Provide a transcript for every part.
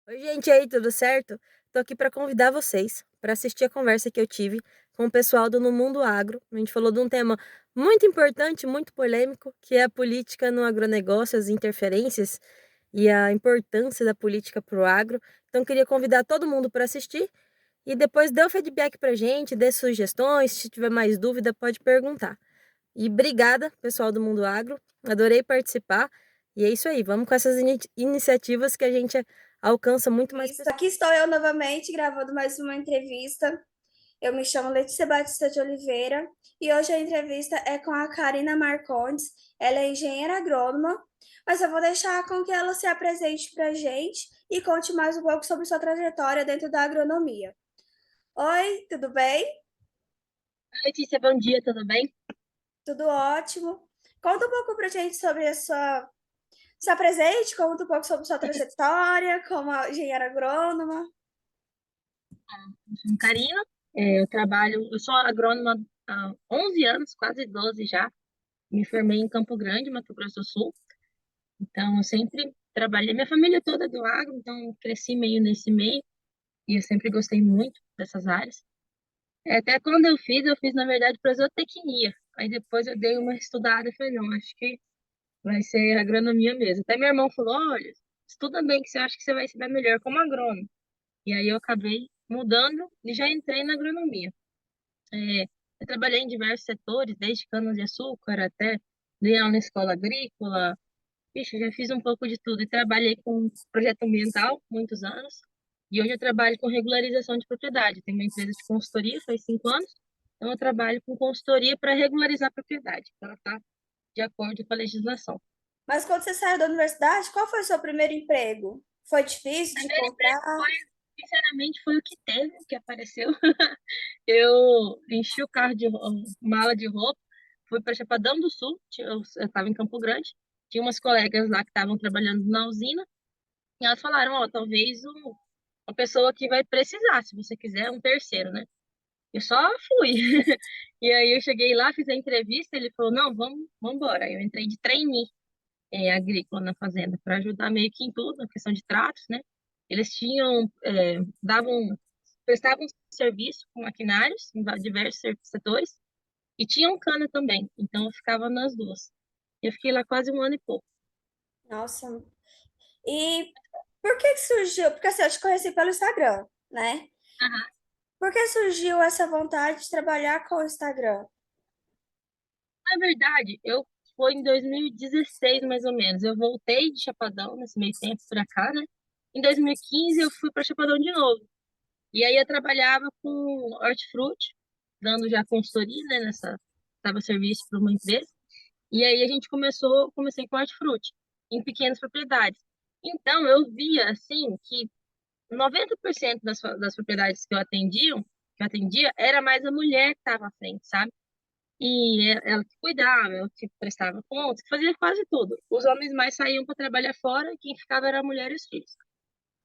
Oi, gente, e aí, tudo certo? Tô aqui para convidar vocês para assistir a conversa que eu tive com o pessoal do No Mundo Agro. A gente falou de um tema muito importante, muito polêmico, que é a política no agronegócio, as interferências e a importância da política para o agro. Então, queria convidar todo mundo para assistir e depois dê o feedback para a gente, dê sugestões, se tiver mais dúvida, pode perguntar. E obrigada, pessoal do Mundo Agro, adorei participar. E é isso aí, vamos com essas iniciativas que a gente alcança muito mais Isso, pessoas. aqui estou eu novamente gravando mais uma entrevista. Eu me chamo Letícia Batista de Oliveira e hoje a entrevista é com a Karina Marcondes. Ela é engenheira agrônoma, mas eu vou deixar com que ela se apresente para a gente e conte mais um pouco sobre sua trajetória dentro da agronomia. Oi, tudo bem? Letícia, bom dia, tudo bem? Tudo ótimo. Conta um pouco para a gente sobre a sua. Se apresente, conta um pouco sobre sua trajetória como engenheira agrônoma. Eu sou Karina, eu sou agrônoma há 11 anos, quase 12 já. Me formei em Campo Grande, Mato Grosso do Sul. Então, eu sempre trabalhei, minha família toda é do agro, então eu cresci meio nesse meio e eu sempre gostei muito dessas áreas. Até quando eu fiz na verdade para zootecnia. Aí depois eu dei uma estudada e falei, não, acho que vai ser agronomia mesmo. Até meu irmão falou, olha, estuda bem que você acha que você vai se dar melhor como agrônomo. E aí eu acabei mudando e já entrei na agronomia. Eu trabalhei em diversos setores, desde cana-de-açúcar até dei aula na escola agrícola. Vixe, já fiz um pouco de tudo. E trabalhei com projeto ambiental muitos anos. E hoje eu trabalho com regularização de propriedade. Tenho uma empresa de consultoria faz 5 anos. Então eu trabalho com consultoria para regularizar a propriedade, para ela estar de acordo com a legislação. Mas quando você saiu da universidade, qual foi o seu primeiro emprego? Foi difícil de Primeiro encontrar? emprego foi, sinceramente, foi o que teve, o que apareceu. Eu enchi o carro de mala de roupa, fui para Chapadão do Sul, eu estava em Campo Grande, tinha umas colegas lá que estavam trabalhando na usina, e elas falaram, ó, talvez uma pessoa que vai precisar, se você quiser, um terceiro, né? Eu só fui. E aí eu cheguei lá, fiz a entrevista, ele falou, não, vamos embora. Aí eu entrei de trainee, agrícola na fazenda, para ajudar meio que em tudo, na questão de tratos, né? Eles prestavam serviço com maquinários em diversos setores e tinham cana também, então eu ficava nas duas. Eu fiquei lá quase um ano e pouco. Nossa. E por que que surgiu? Porque assim, eu te conheci pelo Instagram, né? Aham. Por que surgiu essa vontade de trabalhar com o Instagram? Na verdade, eu foi em 2016 mais ou menos. Eu voltei de Chapadão nesse meio tempo para cá, né? Em 2015 eu fui para Chapadão de novo. E aí eu trabalhava com hortifruti, dando já consultoria, né, dava serviço para uma empresa. E aí a gente comecei com hortifruti, em pequenas propriedades. Então eu via assim que 90% das propriedades que eu atendia, era mais a mulher que estava à frente, sabe? E ela que cuidava, ela que prestava contas, que fazia quase tudo. Os homens mais saíam para trabalhar fora, e quem ficava era a mulher e os filhos.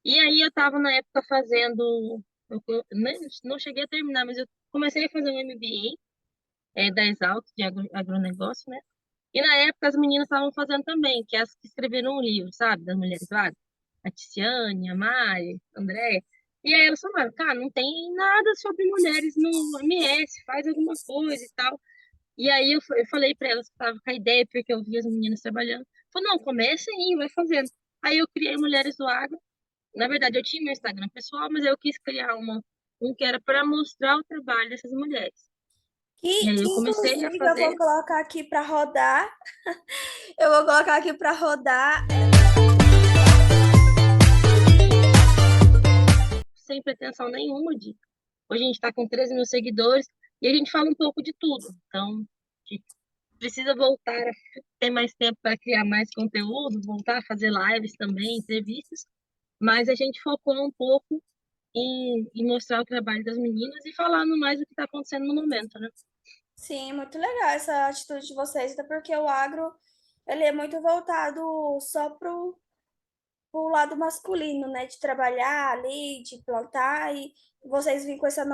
E aí eu estava na época fazendo, não cheguei a terminar, mas eu comecei a fazer um MBA, da Exalc, de agronegócio, né? E na época as meninas estavam fazendo também, que é as que escreveram um livro, sabe, das mulheres lá, a Ticiane, a Mari, a André. E aí elas falaram, cara, não tem nada sobre mulheres no MS, faz alguma coisa e tal. E aí eu falei para elas que estava com a ideia, porque eu vi as meninas trabalhando. Falei, não, começa aí, vai fazendo. Aí eu criei Mulheres do Agro. Na verdade, eu tinha meu Instagram pessoal, mas eu quis criar um que era para mostrar o trabalho dessas mulheres. E aí Que eu comecei a inclusive eu fazer, vou colocar aqui para rodar. Eu vou colocar aqui para rodar. sem pretensão nenhuma de. Hoje a gente está com 13 mil seguidores e a gente fala um pouco de tudo. Então, a gente precisa voltar a ter mais tempo para criar mais conteúdo, voltar a fazer lives também, entrevistas, mas a gente focou um pouco em mostrar o trabalho das meninas e falando mais do que está acontecendo no momento, né? Sim, muito legal essa atitude de vocês, até porque o agro ele é muito voltado só pro lado masculino, né? De trabalhar ali, de plantar, e vocês vêm com essas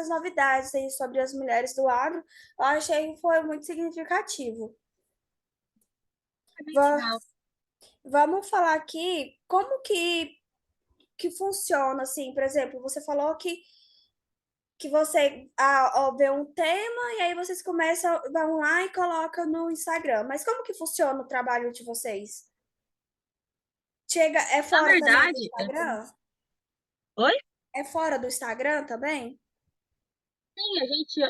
novidades aí sobre as mulheres do agro, eu achei que foi muito significativo. É bem Vo- legal. Vamos falar aqui como que funciona, assim, por exemplo, você falou que você ó, vê um tema e aí vocês começam, vão lá e colocam no Instagram. Mas como que funciona o trabalho de vocês? Chega, é Na fora também do verdade, Instagram? oi? É fora do Instagram também? Sim, a gente,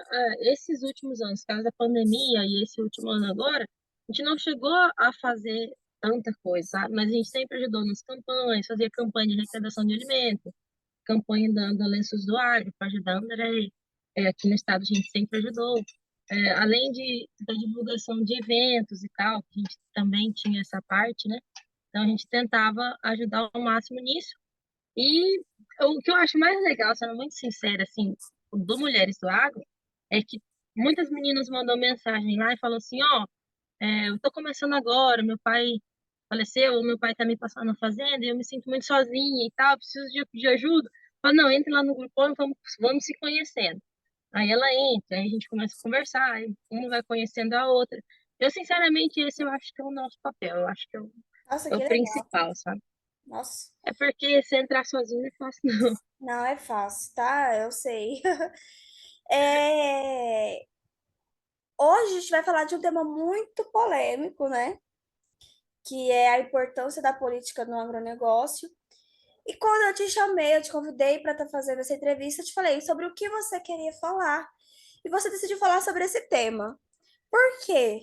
esses últimos anos, por causa da pandemia e esse último ano agora, a gente não chegou a fazer tanta coisa, sabe? Mas a gente sempre ajudou nas campanhas, fazia campanha de arrecadação de alimentos, campanha dando lenços do Agro para ajudar a André. Aqui no estado a gente sempre ajudou. Além da divulgação de eventos e tal, que a gente também tinha essa parte, né? Então a gente tentava ajudar ao máximo nisso. E o que eu acho mais legal, sendo muito sincera, assim, do Mulheres do Agro, é que muitas meninas mandam mensagem lá e falam assim, ó, eu tô começando agora, meu pai faleceu, ou meu pai tá me passando na fazenda, e eu me sinto muito sozinha e tal, preciso de ajuda. Fala, não, entre lá no grupo, vamos se conhecendo. Aí ela entra, aí a gente começa a conversar, aí uma vai conhecendo a outra. Eu, sinceramente, esse eu acho que é o nosso papel, eu acho que Nossa, é que o legal. principal, sabe? Nossa, É porque se entrar sozinho é fácil, não. não é fácil, tá? Eu sei. É, hoje a gente vai falar de um tema muito polêmico, né? Que é a importância da política no agronegócio. E quando eu te chamei, eu te convidei para estar fazendo essa entrevista, eu te falei sobre o que você queria falar. E você decidiu falar sobre esse tema. Por quê?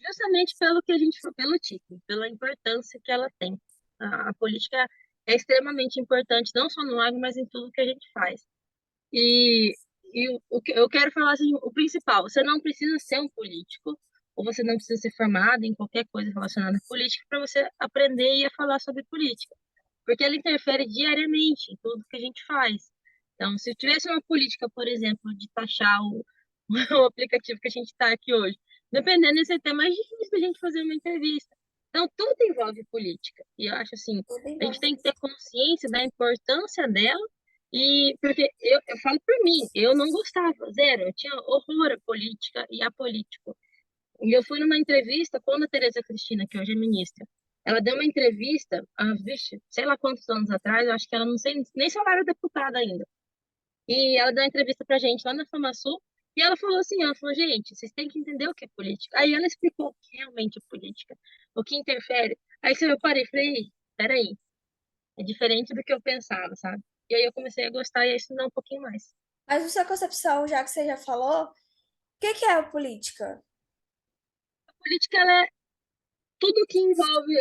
Justamente pelo que a gente pelo título, pela importância que ela tem. A política é extremamente importante, não só no agro, mas em tudo que a gente faz. E o que eu quero falar assim, o principal, você não precisa ser um político, ou você não precisa ser formado em qualquer coisa relacionada à política para você aprender e a falar sobre política, porque ela interfere diariamente em tudo que a gente faz. Então, se tivesse uma política, por exemplo, de taxar o aplicativo que a gente está aqui hoje, dependendo desse tema, é mais difícil da gente fazer uma entrevista. Então, tudo envolve política. E eu acho assim, Tudo a gente tem envolve. que ter consciência da importância dela e porque eu falo por mim, eu não gostava, zero, eu tinha horror à política e a político. E eu fui numa entrevista quando a Tereza Cristina, que hoje é ministra, ela deu uma entrevista, vixe, sei lá quantos anos atrás, eu acho que ela não sei nem se ela era deputada ainda. E ela deu uma entrevista pra gente lá na FamaSul, e ela falou assim, ela falou, gente, vocês têm que entender o que é política. Aí ela explicou o que realmente é política, o que interfere. Aí eu parei e falei, "Ei, peraí, é diferente do que eu pensava, sabe? E aí eu comecei a gostar e a estudar um pouquinho mais. Mas na sua concepção, já que você já falou, o que que é a política? A política, ela é tudo que envolve,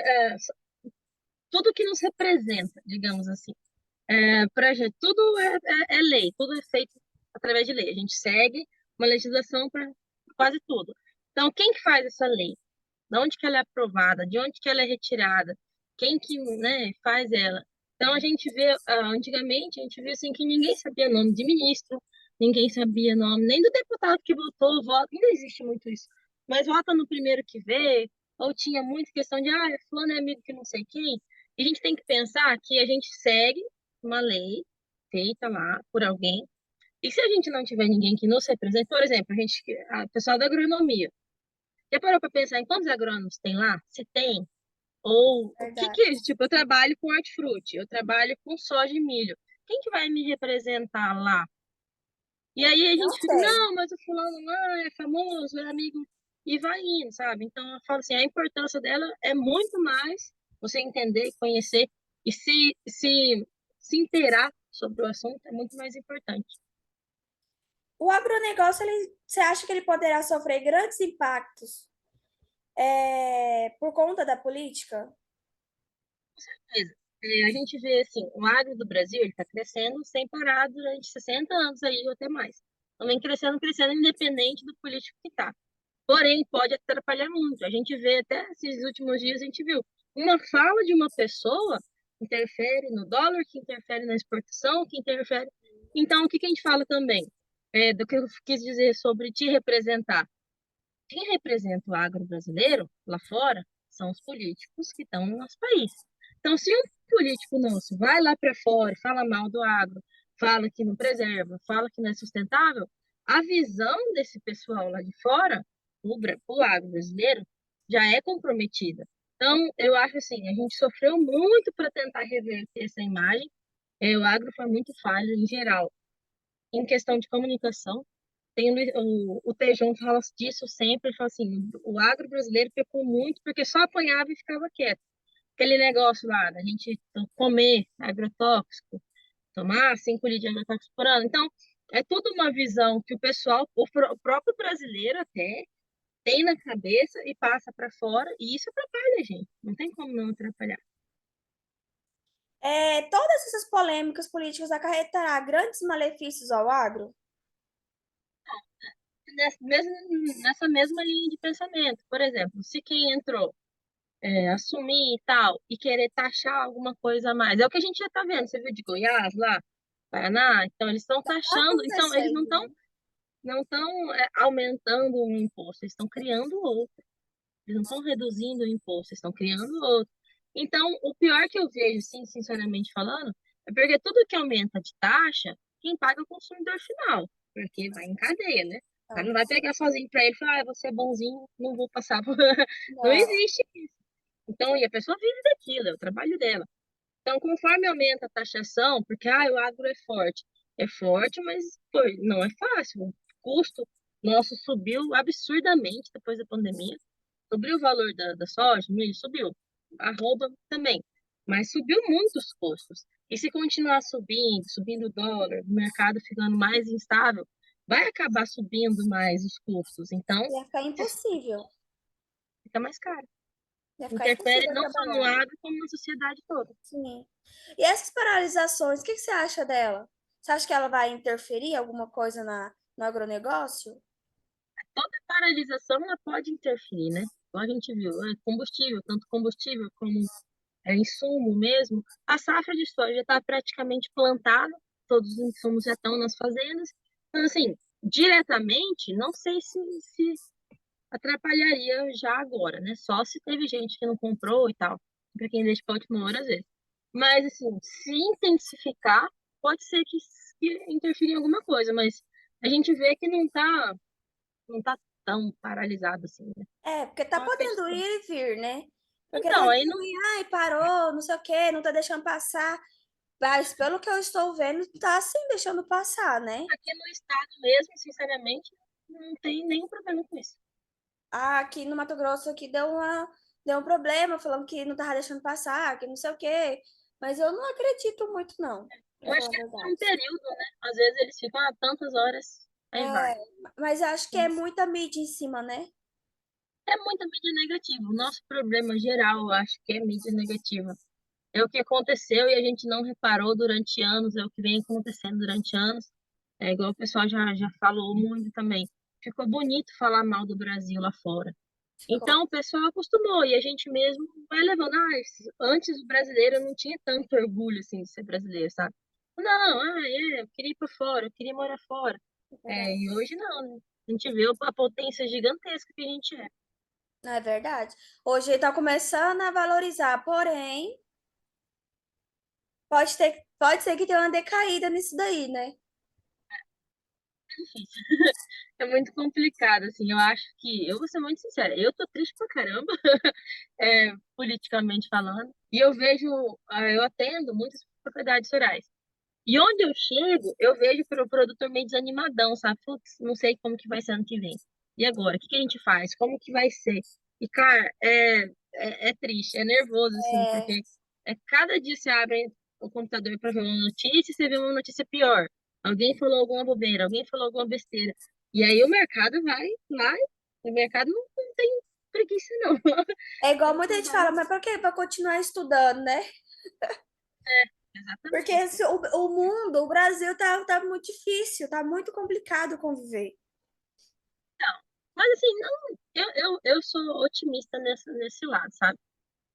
tudo que nos representa, digamos assim. Pra gente, tudo é lei, tudo é feito através de lei. A gente segue uma legislação para quase tudo. Então, quem que faz essa lei? De onde que ela é aprovada? De onde que ela é retirada? Quem que, né, faz ela? Então, a gente vê, antigamente, a gente via assim que ninguém sabia nome de ministro, ninguém sabia nome nem do deputado que votou, vota, ainda existe muito isso. Mas vota no primeiro que vê, ou tinha muita questão de, fulano é amigo que não sei quem. E a gente tem que pensar que a gente segue uma lei feita lá por alguém. E se a gente não tiver ninguém que nos represente, por exemplo, a pessoal da agronomia, já parou para pensar em quantos agrônomos tem lá? Se tem? Ou o que Verdade. que é? Tipo, eu trabalho com hortifruti, eu trabalho com soja e milho. Quem que vai me representar lá? E aí a Não gente fica, sei. não, mas o fulano lá é famoso, é amigo, e vai indo, sabe? Então eu falo assim, a importância dela é muito mais você entender, conhecer e se inteirar sobre o assunto é muito mais importante. O agronegócio, você acha que ele poderá sofrer grandes impactos por conta da política? Beleza. A gente vê assim, o agro do Brasil ele está crescendo sem parar durante 60 anos aí ou até mais. Então vem crescendo, crescendo, independente do político que está. Porém, pode atrapalhar muito. A gente vê até esses últimos dias, a gente viu uma fala de uma pessoa interfere no dólar, que interfere na exportação, que interfere. Então, o que que a gente fala também? Do que eu quis dizer sobre te representar. Quem representa o agro brasileiro lá fora são os políticos que estão no nosso país. Então, se um político nosso vai lá para fora e fala mal do agro, fala que não preserva, fala que não é sustentável, a visão desse pessoal lá de fora, o agro brasileiro, já é comprometida. Então, eu acho assim, a gente sofreu muito para tentar reverter essa imagem. O agro foi muito falho em geral. Em questão de comunicação, tem o Tejon fala disso sempre, ele fala assim, o agro brasileiro pecou muito porque só apanhava e ficava quieto. Aquele negócio lá da gente comer agrotóxico, tomar 5 litros de agrotóxico por ano. Então, é tudo uma visão que o pessoal, o próprio brasileiro até, tem na cabeça e passa para fora, e isso atrapalha a gente. Não tem como não atrapalhar. Todas essas polêmicas políticas acarretará grandes malefícios ao agro? Nessa mesma linha de pensamento. Por exemplo, se quem entrou assumir e tal, e querer taxar alguma coisa a mais. É o que a gente já está vendo. Você viu de Goiás lá, Paraná? Então, eles estão Tá taxando, então eles acontecendo, né? não estão aumentando um imposto, eles estão criando outro. Eles não estão reduzindo o imposto, eles estão criando outro. Então, o pior que eu vejo, sim, sinceramente falando, é porque tudo que aumenta de taxa, quem paga é o consumidor final, porque vai em cadeia, né? O cara Não, não vai pegar sozinho para ele e falar, você é bonzinho, não vou passar. Não não. existe isso. Então, e a pessoa vive daquilo, é o trabalho dela. Então, conforme aumenta a taxação, porque o agro é forte, mas pô, não é fácil. O custo nosso subiu absurdamente depois da pandemia. Subiu o valor da soja, milho, subiu. Arroba também. Mas subiu muito os custos. E se continuar subindo o dólar, o mercado ficando mais instável, vai acabar subindo mais os custos. Então, Ia ficar impossível. fica mais caro. Ia ficar Interfere impossível não só no trabalhar. agro, como na sociedade toda. Sim. E essas paralisações, o que que você acha dela? Você acha que ela vai interferir alguma coisa no agronegócio? Toda paralisação ela pode interferir, né? Como a gente viu, combustível, tanto combustível como insumo mesmo. A safra de soja já está praticamente plantada, todos os insumos já estão nas fazendas. Então, assim, diretamente, não sei se atrapalharia já agora, né? Só se teve gente que não comprou e tal, para quem deixa para última hora às vezes. Mas, assim, se intensificar, pode ser que interfira em alguma coisa, mas a gente vê que não tá tão paralisado assim, né? Porque tá Então, podendo acredito. ir e vir, né? Porque tá Então, aí dizendo não, aí, ai, parou, não sei o quê, não tá deixando passar. Mas pelo que eu estou vendo, tá sim deixando passar, né? aqui no estado mesmo, sinceramente, não tem nenhum problema com isso. Aqui no Mato Grosso aqui deu um problema, falando que não tava deixando passar, que não sei o quê. Mas eu não acredito muito, não, Eu pra acho falar a que é por um verdade. período, né? Às vezes eles ficam há tantas horas, aí vai. É, mas eu acho que é muita mídia em cima, né? É muita mídia negativa. O nosso problema geral, eu acho que é mídia negativa. É o que aconteceu e a gente não reparou durante anos, é o que vem acontecendo durante anos. É igual o pessoal já falou muito também. Ficou bonito falar mal do Brasil lá fora. Ficou. Então o pessoal acostumou e a gente mesmo vai levando. Antes o brasileiro não tinha tanto orgulho assim de ser brasileiro, sabe? Não, eu queria ir para fora, eu queria morar fora. É verdade. E hoje não, né? A gente vê a potência gigantesca que a gente é. Não é verdade. Hoje está começando a valorizar, porém, pode ser que tenha uma decaída nisso daí, né? Difícil. É muito complicado, assim. Eu acho que, eu vou ser muito sincera, eu tô triste pra caramba, politicamente falando. E eu vejo, eu atendo muitas propriedades rurais. E onde eu chego, eu vejo o produtor meio desanimadão, sabe? Putz, não sei como que vai ser ano que vem. E agora? O que que a gente faz? Como que vai ser? E, cara, é triste, é nervoso, assim, É, porque cada dia você abre o computador para ver uma notícia e você vê uma notícia pior. Alguém falou alguma bobeira, alguém falou alguma besteira. E aí o mercado vai lá, e o mercado não tem preguiça, não. é igual Ele muita gente fala, trabalha. mas por quê? Para continuar estudando, né? Porque Exatamente. o mundo, o Brasil tá muito difícil, tá muito complicado conviver. Então, mas assim, não, eu sou otimista nesse lado, sabe?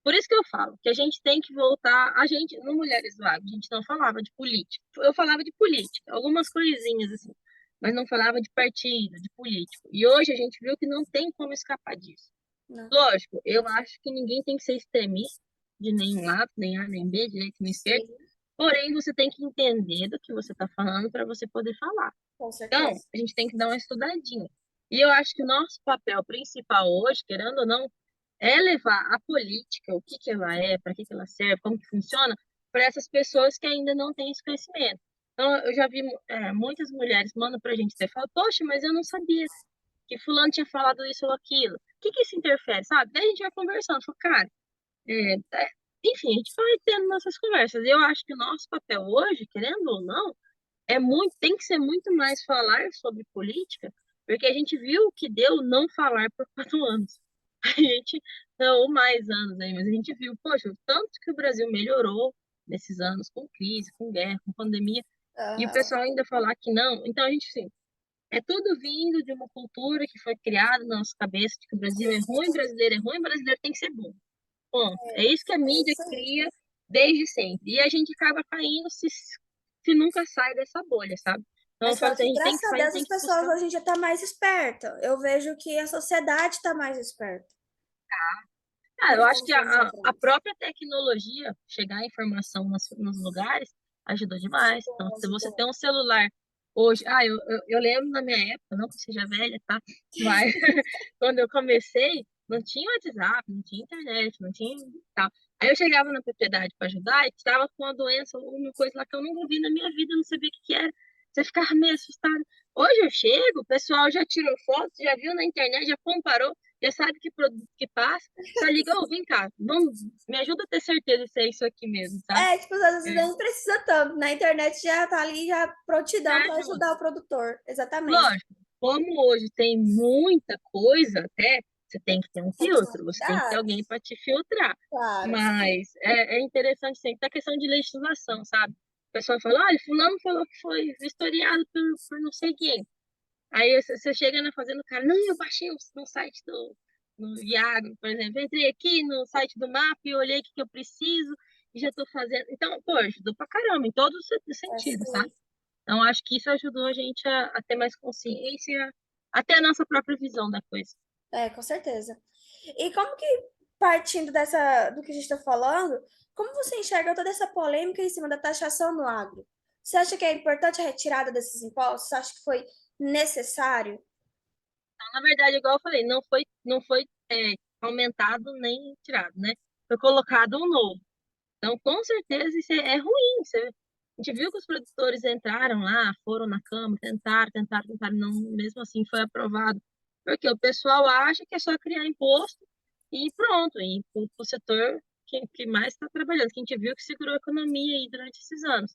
Por isso que eu falo que a gente tem que voltar. A gente, no Mulheres do Agro, a gente não falava de política. Eu falava de política, algumas coisinhas assim, mas não falava de partido, de político. E hoje a gente viu que não tem como escapar disso. Não. Lógico, eu acho que ninguém tem que ser extremista de nenhum lado, nem A, nem B, direita, nem esquerda. Sim, Porém, você tem que entender do que você está falando para você poder falar. com Então, certeza. a gente tem que dar uma estudadinha. E eu acho que o nosso papel principal hoje, querendo ou não, é levar a política, o que que ela é, para que que ela serve, como que funciona, para essas pessoas que ainda não têm esse conhecimento. Então, eu já vi muitas mulheres mandam para a gente até falar, poxa, mas eu não sabia que fulano tinha falado isso ou aquilo. O que que isso interfere, sabe? Daí a gente vai conversando, fala, cara, enfim, a gente vai tendo nossas conversas. Eu acho que o nosso papel hoje, querendo ou não, tem que ser muito mais falar sobre política, porque a gente viu o que deu não falar por 4 anos. A gente, não, ou mais anos aí, mas a gente viu, poxa, o tanto que o Brasil melhorou nesses anos, com crise, com guerra, com pandemia, e o Aham. pessoal ainda falar que não. Então a gente, assim, é tudo vindo de uma cultura que foi criada na nossa cabeça, de que o Brasil é ruim, brasileiro tem que ser bom. Ponto. É isso que a É mídia isso aí. cria desde sempre. E a gente acaba caindo se nunca sai dessa bolha, sabe? Então eu Mas falo só assim, a que, gente tem graças que a sair, Deus, tem as que pessoas buscar. hoje em dia estão mais espertas. Eu vejo que a sociedade está mais esperta Ah, do eu que acho que uns anos a atrás. própria tecnologia, chegar a informação nos lugares, ajudou demais. Então, Ajudou, se você ajudou. tem um celular hoje, eu lembro na minha época, não que seja velha, tá? Mas quando eu comecei, não tinha WhatsApp, não tinha internet, não tinha tal. Aí eu chegava na propriedade para ajudar e estava com uma doença, alguma coisa lá que eu nunca vi na minha vida, não sabia o que que era. Você ficava meio assustado. Hoje eu chego, o pessoal já tirou foto, já viu na internet, já comparou, já sabe que produto que passa. Só liga, ô, vem cá, vamos, me ajuda a ter certeza se é isso aqui mesmo, sabe? É, tipo, às vezes É, nem precisa tanto. Na internet já tá ali, já prontidão já para ajuda. ajudar o produtor. Exatamente. Lógico, como hoje tem muita coisa, até você tem que ter um Tem que tomar filtro, você tem que ter cuidado. alguém para te filtrar. Claro. Mas é interessante sempre a questão de legislação, sabe? O pessoal fala, olha, fulano falou que foi vistoriado por não sei quem. Aí você chega na fazenda, o cara, não, eu baixei no site no Viagro, por exemplo, entrei aqui no site do MAP e olhei o que eu preciso e já estou fazendo. Então, pô, ajudou pra caramba, em todos os sentidos, sabe? Assim, Então, acho que isso ajudou a gente a ter mais consciência, até a nossa própria visão da coisa. com certeza. E como que, partindo do que a gente está falando, como você enxerga toda essa polêmica em cima da taxação no agro? Você acha que é importante a retirada desses impostos? Você acha que foi necessário? Então, na verdade, igual eu falei, não foi aumentado nem tirado, né? Foi colocado um novo. Então, com certeza, isso é ruim. A gente viu que os produtores entraram lá, foram na Câmara, tentaram, não, mesmo assim foi aprovado. Porque o pessoal acha que é só criar imposto e pronto, e o setor que mais está trabalhando, que a gente viu que segurou a economia aí durante esses anos.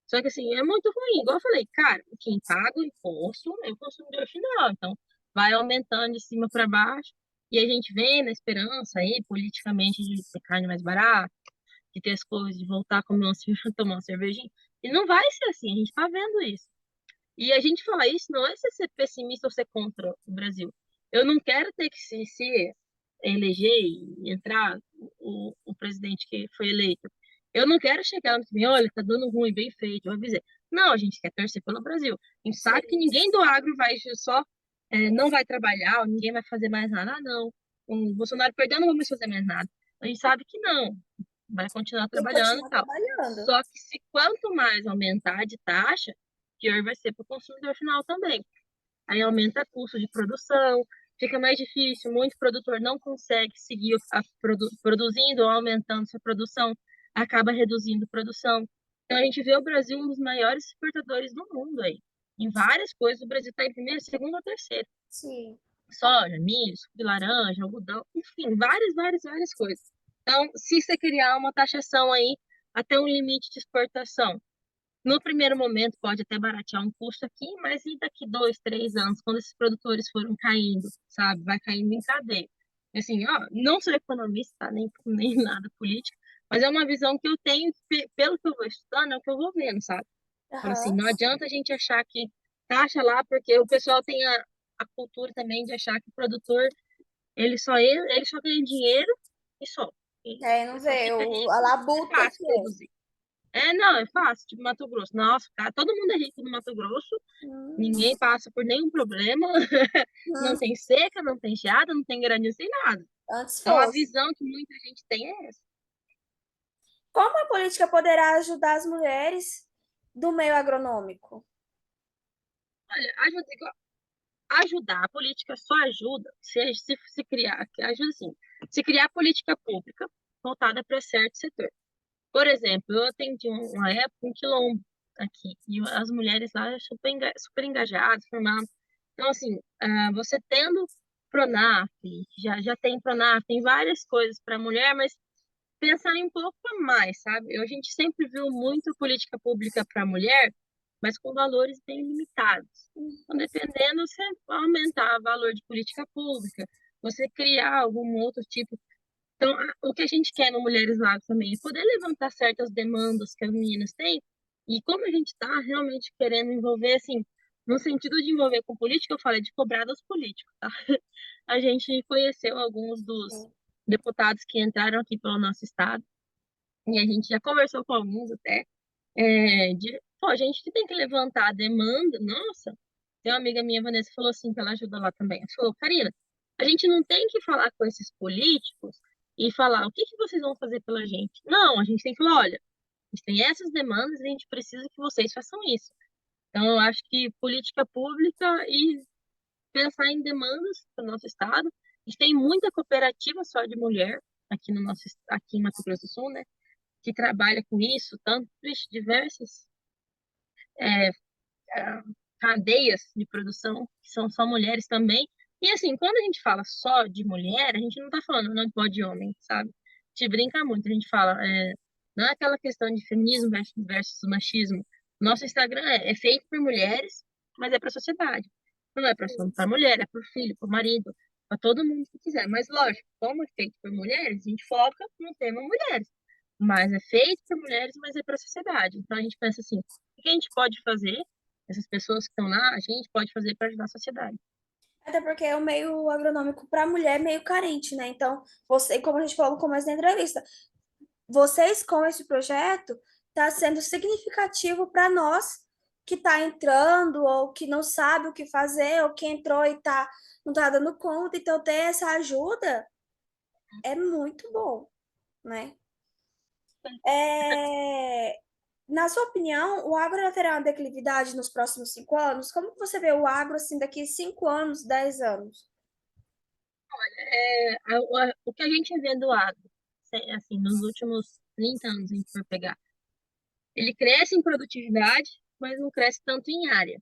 Só que assim, é muito ruim. Igual eu falei, cara, quem paga o imposto é o consumidor final. Então, vai aumentando de cima para baixo. E a gente vem na esperança aí, politicamente, de ter carne mais barata, de ter as coisas, de voltar a comer tomar uma cervejinha. E não vai ser assim, a gente está vendo isso. E a gente fala isso não é ser pessimista ou ser contra o Brasil. Eu não quero ter que se eleger e entrar o presidente que foi eleito. Eu não quero chegar no fim, olha, tá dando ruim, bem feito, eu avisei. Não, a gente quer torcer pelo Brasil. A gente sabe que Sim. ninguém do agro vai só, não vai trabalhar, ninguém vai fazer mais nada. Ah, não. O Bolsonaro perdeu, não vamos fazer mais nada. A gente sabe que não, vai continuar Tem que trabalhando e continuar tal. trabalhando. Só que se quanto mais aumentar de taxa, pior vai ser para o consumidor final também. Aí aumenta custo de produção, fica mais difícil, muito produtor não consegue seguir produzindo ou aumentando sua produção, acaba reduzindo a produção. Então a gente vê o Brasil um dos maiores exportadores do mundo aí. Em várias coisas, o Brasil está em primeiro, segundo ou terceiro. Sim. Soja, milho, suco de laranja, algodão, enfim, várias coisas. Então, se você criar uma taxação aí até um limite de exportação, no primeiro momento pode até baratear um custo aqui, mas e daqui 2, 3 anos, quando esses produtores foram caindo, sabe? Vai caindo em cadeia. Assim, ó, não sou economista, tá? Nem nada político, mas é uma visão que eu tenho, pelo que eu vou estudando, é o que eu vou vendo, sabe? Fala assim, Aham. não adianta a gente achar que taxa lá, porque o pessoal tem a cultura também de achar que o produtor, ele só ganha dinheiro e só. E É, não ele só vê, fica a rico, é labuta fácil que é. produzir. Não, é fácil, tipo Mato Grosso. Nossa, cara, todo mundo é rico no Mato Grosso, Hum, ninguém passa por nenhum problema, não hum, tem seca, não tem geada, não tem granizo, sem nada. antes Então a fosse. visão que muita gente tem é essa. Como a política poderá ajudar as mulheres do meio agronômico? Olha, ajudar, a política só ajuda se criar, ajuda assim. se criar política pública voltada para certo setor. Por exemplo, eu atendi uma época um quilombo aqui, e as mulheres lá super, super engajadas, formadas. Então, assim, você tendo Pronaf, já tem Pronaf, tem várias coisas para a mulher, mas pensar em um pouco a mais, sabe? A gente sempre viu muito política pública para a mulher, mas com valores bem limitados. Então, dependendo, você aumentar o valor de política pública, você criar algum outro tipo. Então, o que a gente quer no Mulheres Lá também é poder levantar certas demandas que as meninas têm, e como a gente está realmente querendo envolver, assim, no sentido de envolver com política, eu falei de cobrar dos políticos, tá? A gente conheceu alguns dos deputados que entraram aqui pelo nosso estado, e a gente já conversou com alguns até, pô, a gente que tem que levantar a demanda, nossa, tem uma amiga minha, Vanessa, falou assim, que ela ajuda lá também, ela falou, Karina, a gente não tem que falar com esses políticos e falar o que que vocês vão fazer pela gente. Não, a gente tem que falar, olha, a gente tem essas demandas e a gente precisa que vocês façam isso. Então, eu acho que política pública e pensar em demandas para o nosso estado. A gente tem muita cooperativa só de mulher aqui no nosso, aqui em Mato Grosso do Sul, né? Que trabalha com isso, tanto diversas é, é, cadeias de produção, que são só mulheres também. E assim, quando a gente fala só de mulher, a gente não está falando não pode homem, sabe? A gente brinca muito, a gente fala, não é aquela questão de feminismo versus machismo. Nosso Instagram é feito por mulheres, mas é para a sociedade. Não é para mulher, é para o filho, para o marido, para todo mundo que quiser. Mas lógico, como é feito por mulheres, a gente foca no tema mulheres. Mas é feito por mulheres, mas é para a sociedade. Então a gente pensa assim, o que a gente pode fazer essas pessoas que estão lá, a gente pode fazer para ajudar a sociedade. Até porque é o meio agronômico para mulher meio carente, né? Então, você, como a gente falou no começo da entrevista, vocês com esse projeto está sendo significativo para nós que está entrando ou que não sabe o que fazer ou que entrou e não está dando conta. Então, ter essa ajuda é muito bom, né? É, na sua opinião, o agro terá uma declividade nos próximos 5 anos? Como que você vê o agro assim daqui 5 anos, 10 anos? O que a gente vê do agro, assim, nos últimos 30 anos, a gente for pegar, ele cresce em produtividade, mas não cresce tanto em área.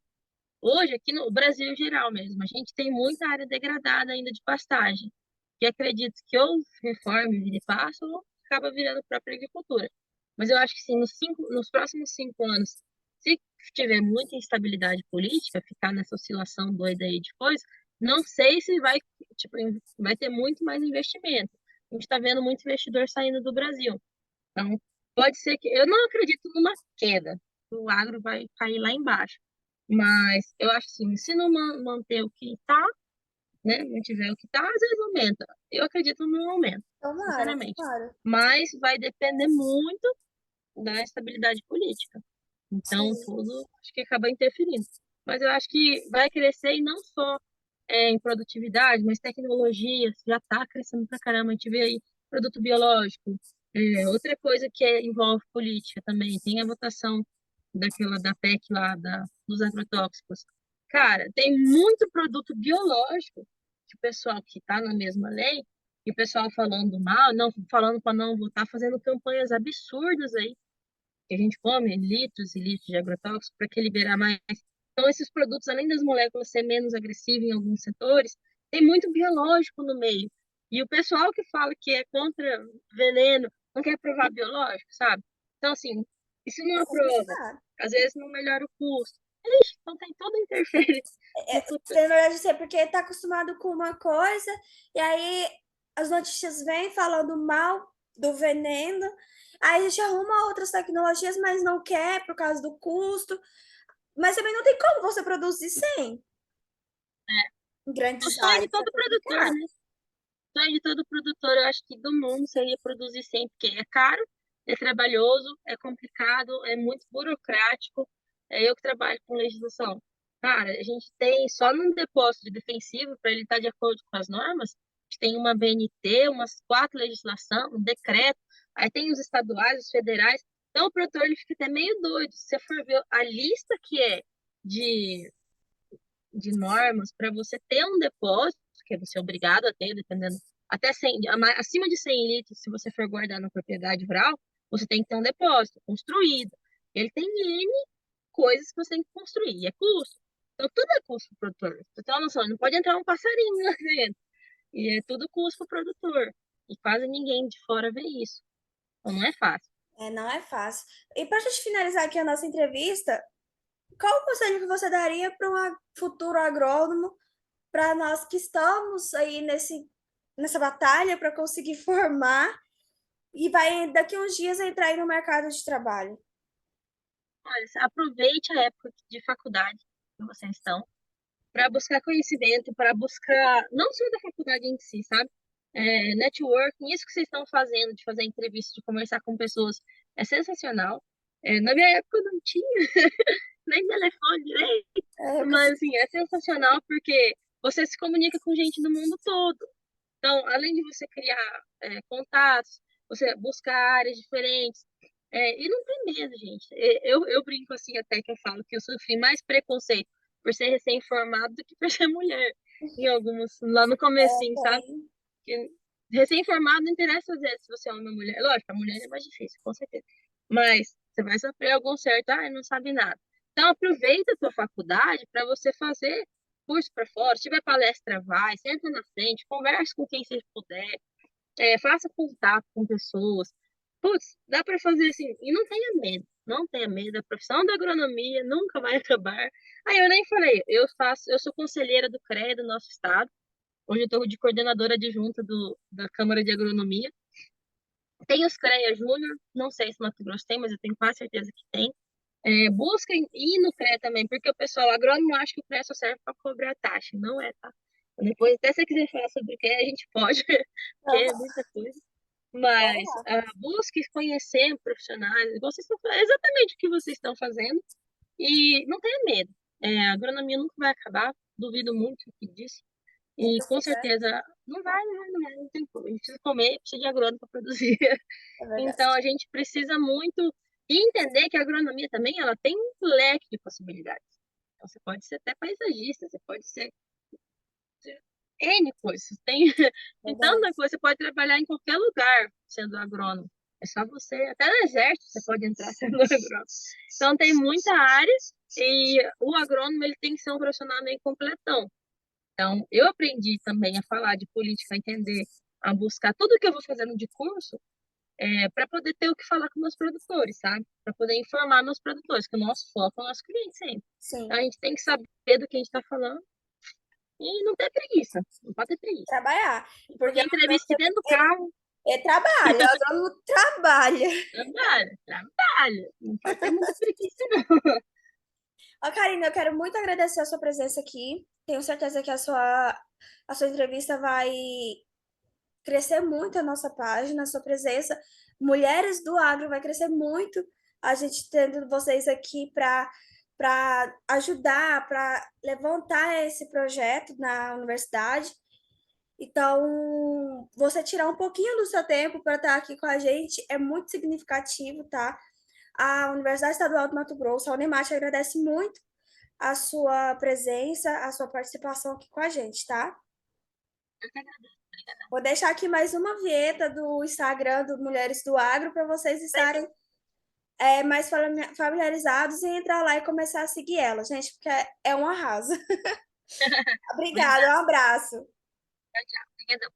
Hoje, aqui no Brasil em geral mesmo, a gente tem muita área degradada ainda de pastagem, que acredito que ou reforme, vire passo, ou acaba virando própria agricultura. Mas eu acho que sim, nos próximos 5 anos, se tiver muita instabilidade política, ficar nessa oscilação doida aí de coisa, não sei se vai, tipo, vai ter muito mais investimento. A gente está vendo muito investidor saindo do Brasil. Então, pode ser que. Eu não acredito numa queda. O agro vai cair lá embaixo. Mas eu acho assim, se não manter o que está, né? Mantiver o que está, às vezes aumenta. Eu acredito no aumento, Tomara, sinceramente. tomara. Mas vai depender muito da estabilidade política. Então, Sim. tudo acho que acaba interferindo. Mas eu acho que vai crescer e não só em produtividade, mas tecnologia já está crescendo pra caramba. A gente vê aí produto biológico. Outra coisa que envolve política também, tem a votação da PEC lá, dos agrotóxicos. Cara, tem muito produto biológico que o pessoal que está na mesma lei, e o pessoal falando mal, não falando para não votar, fazendo campanhas absurdas aí que a gente come litros e litros de agrotóxico para que liberar mais. Então, esses produtos, além das moléculas ser menos agressivas em alguns setores, tem muito biológico no meio. E o pessoal que fala que é contra veneno não quer provar biológico, sabe? Então, assim, e se É não aprova? complicado. Às vezes não melhora o custo. Ixi, então tem toda interferência no futuro. Na verdade, isso é porque está acostumado com uma coisa, e aí as notícias vêm falando mal do veneno, aí a gente arruma outras tecnologias, mas não quer por causa do custo. Mas também não tem como você produzir sem. Em O grandes sonho de áreas é todo produtor, complicado. né? O sonho de todo produtor, eu acho que do mundo, seria produzir sempre, porque é caro, é trabalhoso, é complicado, é muito burocrático. É eu que trabalho com legislação. Cara, a gente tem só num depósito defensivo, para ele estar de acordo com as normas, a gente tem uma BNT, umas 4 legislação, um decreto, aí tem os estaduais, os federais. Então o produtor ele fica até meio doido. Se você for ver a lista que é de normas para você ter um depósito, que você é obrigado a ter, dependendo. até 100, acima de 100 litros, se você for guardar na propriedade rural, você tem que ter um depósito construído. Ele tem N coisas que você tem que construir, e é custo. Então, tudo é custo pro produtor. Você tem uma noção, não pode entrar um passarinho lá dentro. E é tudo custo pro produtor. E quase ninguém de fora vê isso. Então, não é fácil. Não é fácil. E para a gente finalizar aqui a nossa entrevista, qual o conselho que você daria para um futuro agrônomo, para nós que estamos aí nessa batalha para conseguir formar e vai daqui uns dias entrar aí no mercado de trabalho? Olha, aproveite a época de faculdade que vocês estão para buscar conhecimento, para buscar, não só da faculdade em si, sabe? Networking, isso que vocês estão fazendo, de fazer entrevista, de conversar com pessoas, é sensacional. Na minha época não tinha nem telefone direito, É, eu mas assim, é sensacional porque você se comunica com gente do mundo todo. Então, além de você criar contatos, você buscar áreas diferentes. E não tem medo, gente. Eu brinco assim até que eu falo que eu sofri mais preconceito por ser recém-formado do que por ser mulher. Em alguns, lá no comecinho, sabe? tenho. Que recém-formado não interessa às vezes se você é homem ou mulher. Lógico, a mulher é mais difícil, com certeza. Mas você vai sofrer algum certo, não sabe nada. Então aproveita a sua faculdade para você fazer curso para fora. Se tiver palestra, vai, senta na frente, converse com quem você puder, faça contato com pessoas. Putz, dá para fazer assim, e não tenha medo, não tenha medo, a profissão da agronomia nunca vai acabar. Aí eu nem falei, eu sou conselheira do CREA do nosso estado, hoje eu estou de coordenadora adjunta da Câmara de Agronomia. Tem os CREA Júnior, não sei se Mato Grosso tem, mas eu tenho quase certeza que tem. Busquem ir no CREA também, porque o pessoal agrônomo acha que o CREA só serve para cobrar taxa, não é, tá? Depois, até se você quiser falar sobre o que a gente pode, porque é Aham, muita coisa. Mas vamos busque conhecer profissionais, vocês estão fazendo exatamente o que vocês estão fazendo e não tenha medo. A agronomia nunca vai acabar, duvido muito disso. E com lá. certeza não tem como. A gente precisa comer, precisa de agrônomo para produzir. É verdade. Então a gente precisa muito entender que a agronomia também ela tem um leque de possibilidades. Então, você pode ser até paisagista, você pode ser N coisas. Tem Verdade. tanta coisa. Você pode trabalhar em qualquer lugar sendo agrônomo. É só você, até no exército você pode entrar sendo agrônomo. Então tem muita área e o agrônomo ele tem que ser um profissional meio completão. Então eu aprendi também a falar de política, a entender, a buscar tudo que eu vou fazendo de curso para poder ter o que falar com meus produtores, sabe? Para poder informar meus produtores, que o nosso foco é o nosso cliente sempre. Sim. Então a gente tem que saber do que a gente está falando e não ter preguiça. Não pode ter preguiça. Trabalhar. Porque Fazer entrevista aqui dentro do carro, é trabalho, o agrônomo trabalha. trabalha, trabalha. Não pode ter muita preguiça, não. Ó, Karina, eu quero muito agradecer a sua presença aqui. Tenho certeza que a sua entrevista vai crescer muito a nossa página, a sua presença. Mulheres do Agro vai crescer muito a gente tendo vocês aqui para ajudar, para levantar esse projeto na universidade. Então, você tirar um pouquinho do seu tempo para estar aqui com a gente é muito significativo, tá? A Universidade Estadual do Mato Grosso, a Unemate, agradece muito a sua presença, a sua participação aqui com a gente, tá? Vou deixar aqui mais uma vinheta do Instagram do Mulheres do Agro para vocês estarem mais familiarizados e entrar lá e começar a seguir ela, gente, porque é um arraso. Obrigada, um Obrigada. abraço. Tchau, tchau. Obrigadão.